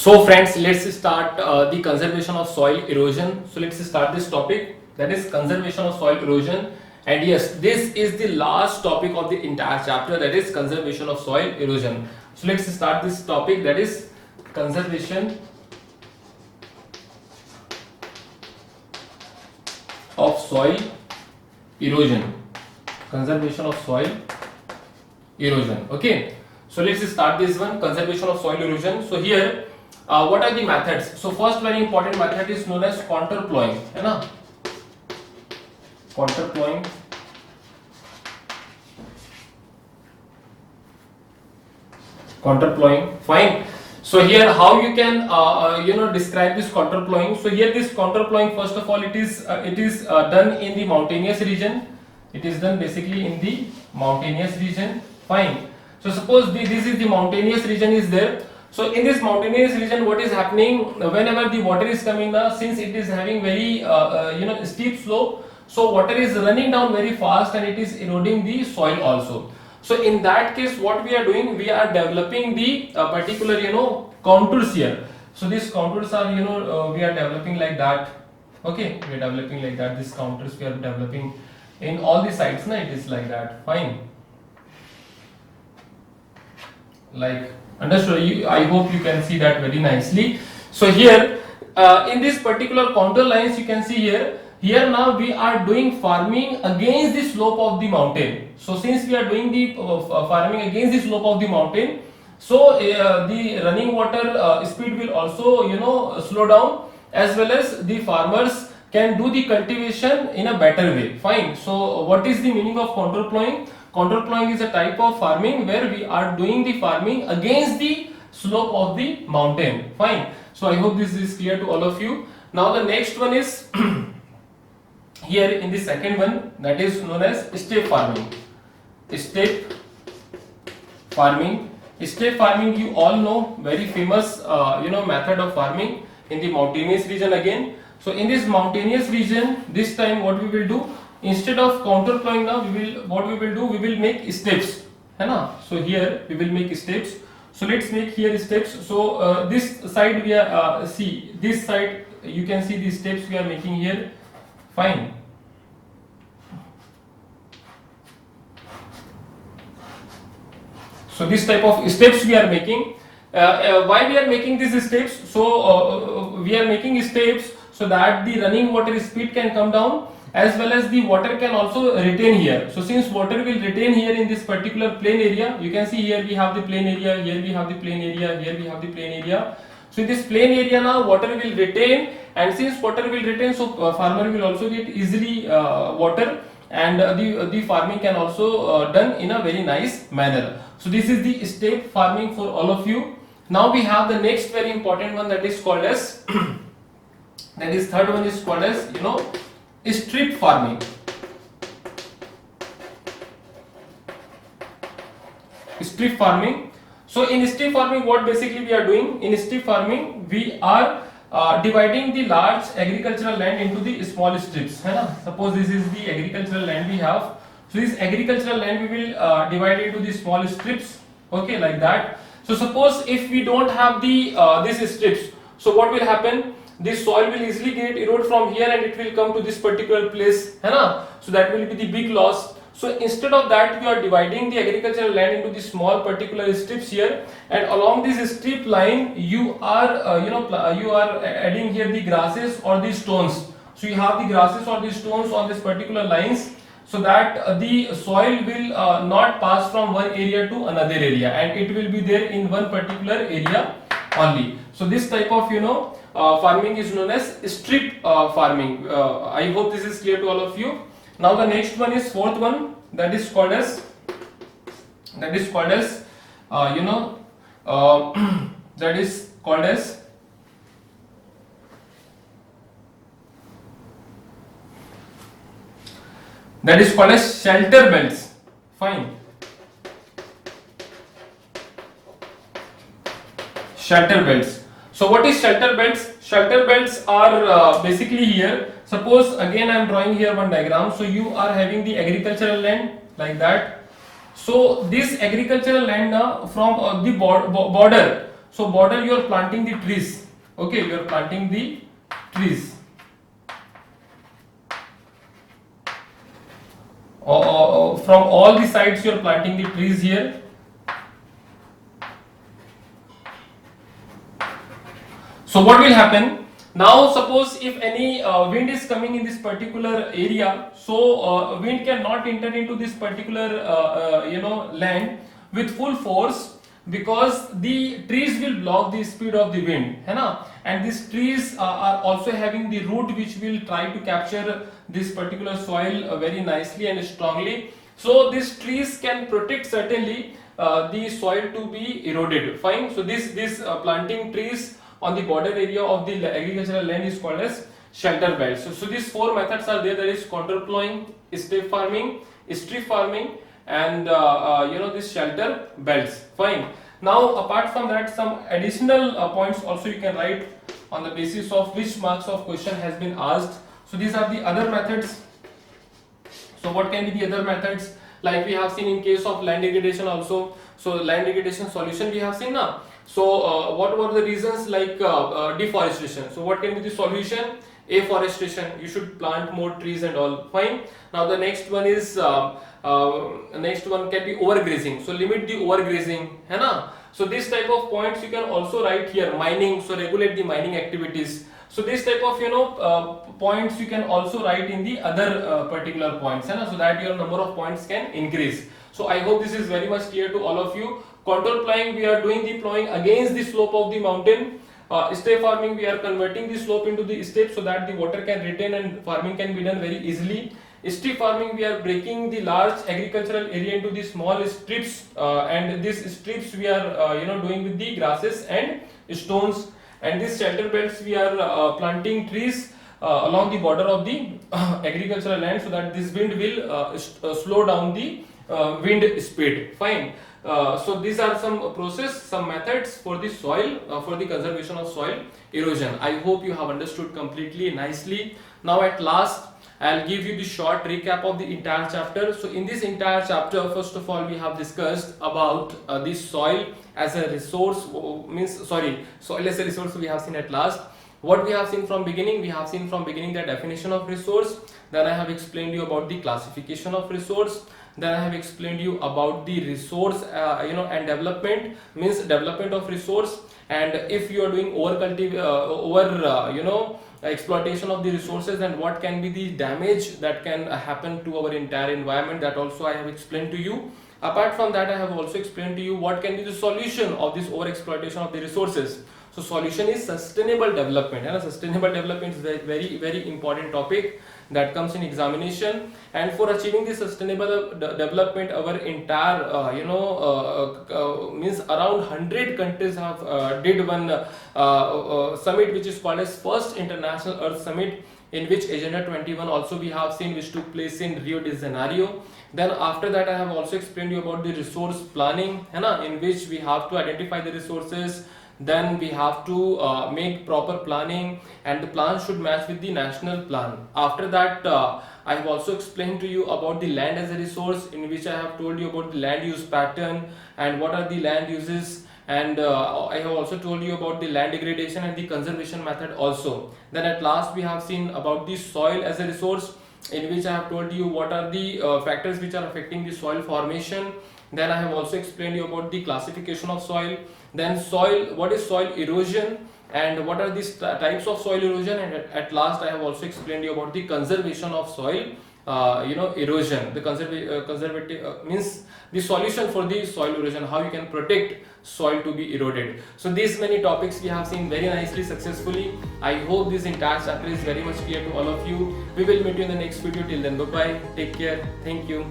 So friends, let's start the conservation of soil erosion. So let's start this topic, that is conservation of soil erosion. And yes, this is the last topic of the entire chapter, that is conservation of soil erosion. So let's start this topic, that is conservation of soil erosion. Conservation of soil erosion. Okay. So let's start this one, conservation of soil erosion. So here what are the methods? So first very important method is known as contour plowing, है ना? Contour plowing. Contour plowing, fine. So here how you can describe this contour plowing. So here this contour plowing, first of all, it is done in the mountainous region. It is done basically in the mountainous region, fine. So suppose this is the mountainous region is there. So in this mountainous region, what is happening whenever the water is coming down, since it is having very steep slope, so water is running down very fast and it is eroding the soil also. So in that case, what we are doing, we are developing the particular contours here. So these contours are we are developing like that. Okay, we are developing like that. These contours we are developing in all the sides. It is like that. Fine. Like understood. I hope you can see that very nicely. So here in this particular contour lines, you can see here now we are doing farming against the slope of the mountain. So since we are doing the farming against the slope of the mountain, so the running water speed will also slow down, as well as the farmers can do the cultivation in a better way. Fine. So what is the meaning of contour plowing? Contour plowing is a type of farming where we are doing the farming against the slope of the mountain. Fine. So I hope this is clear to all of you. Now the next one is here in the second one, that is known as step farming. Step farming. Step farming, you all know, very famous method of farming in the mountainous region again. So in this mountainous region, this time what we will do, instead of contour plowing, now we will make steps, है ना? So here we will make steps. So let's make here steps. So this side we are see this side, you can see the steps we are making here. Fine. So this type of steps we are making. Why we are making these steps? So we are making steps so that the running water speed can come down, as well as the water can also retain here. So since water will retain here in this particular plain area, you can see here we have the plain area, here we have the plain area, here we have the plain area. So in this plain area now water will retain, and since water will retain, so farmer will also get easily water, and the farming can also done in a very nice manner. So this is the step farming for all of you. Now we have the next very important one, that is called as that is third one is called as strip farming. Strip farming. So in strip farming, what basically we are doing, in strip farming we are dividing the large agricultural land into the small strips, है ना? Suppose this is the agricultural land we have. So this agricultural land we will divide into the small strips. Okay, like that. So suppose if we don't have the these strips, so what will happen? This soil will easily get eroded from here and it will come to this particular place, है ना? So that will be the big loss. So instead of that, we are dividing the agricultural land into the small particular strips here, and along this strip line you are you are adding here the grasses or the stones. So you have the grasses or the stones on this particular lines, so that the soil will not pass from one area to another area, and it will be there in one particular area only. So this type of farming is known as strip farming. I hope this is clear to all of you. Now the next one is fourth one, that is called as that is called as shelter belts. Fine. Shelter belts. So what is shelter belts? Shelter belts are basically here. Suppose again I am drawing here one diagram. So you are having the agricultural land like that. So this agricultural land from the border. So border you are planting the trees. Okay, you are planting the trees. From all the sides you are planting the trees here. So what will happen? Now suppose if any wind is coming in this particular area, so wind cannot enter into this particular land with full force, because the trees will block the speed of the wind, है ना? And these trees are also having the root which will try to capture this particular soil very nicely and strongly. So these trees can protect certainly the soil to be eroded. Fine. So this planting trees on the border area of the agricultural land is called as shelter belts. So these four methods are there. There is contour plowing, step farming, strip farming, and this shelter belts. Fine. Now apart from that, some additional points also you can write on the basis of which marks of question has been asked. So these are the other methods. So what can be the other methods? Like we have seen in case of land degradation also. So land degradation solution we have seen now. So what were the reasons? Like deforestation. So what can be the solution? Afforestation. You should plant more trees and all. Fine. Now the next one is next one can be overgrazing. So limit the overgrazing, है ना? So this type of points you can also write here. Mining. So regulate the mining activities. So this type of points you can also write in the other particular points, है ना? So that your number of points can increase. So I hope this is very much clear to all of you. Contour plowing, we are doing the plowing against the slope of the mountain. Step farming, we are converting the slope into the step so that the water can retain and farming can be done very easily. Strip farming, we are breaking the large agricultural area into the small strips, and these strips we are doing with the grasses and stones. And these shelter belts, we are planting trees along the border of the agricultural land so that this wind will slow down the wind speed. Fine. So these are some process, some methods for the soil, for the conservation of soil erosion. I hope you have understood completely nicely. Now at last, I'll give you the short recap of the entire chapter. So in this entire chapter, first of all, we have discussed about the soil as a resource, soil as a resource we have seen at last. What we have seen from beginning? We have seen from beginning the definition of resource. Then I have explained you about the classification of resource. Then I have explained you about the resource and development, means development of resource, and if you are doing exploitation of the resources, and what can be the damage that can happen to our entire environment, that also I have explained to you. Apart from that, I have also explained to you what can be the solution of this over exploitation of the resources. So solution is sustainable development, and sustainable development is a very very important topic that comes in examination. And for achieving this sustainable development, our entire means around 100 countries have did one summit which is called as first International Earth Summit, in which Agenda 21 also we have seen, which took place in Rio de Janeiro. Then after that, I have also explained you about the resource planning, in which we have to identify the resources. Then we have to make proper planning, and the plan should match with the national plan. After that, I have also explained to you about the land as a resource, in which I have told you about the land use pattern and what are the land uses, and I have also told you about the land degradation and the conservation method also. Then at last, we have seen about the soil as a resource, in which I have told you what are the factors which are affecting the soil formation. Then I have also explained you about the classification of soil. Then soil, what is soil erosion and what are these types of soil erosion, and at last I have also explained you about the conservation of soil erosion. The conservative means the solution for the soil erosion, how you can protect soil to be eroded. So these many topics we have seen very nicely, successfully. I hope this entire chapter is very much clear to all of you. We will meet you in the next video. Till then, bye bye, take care, thank you.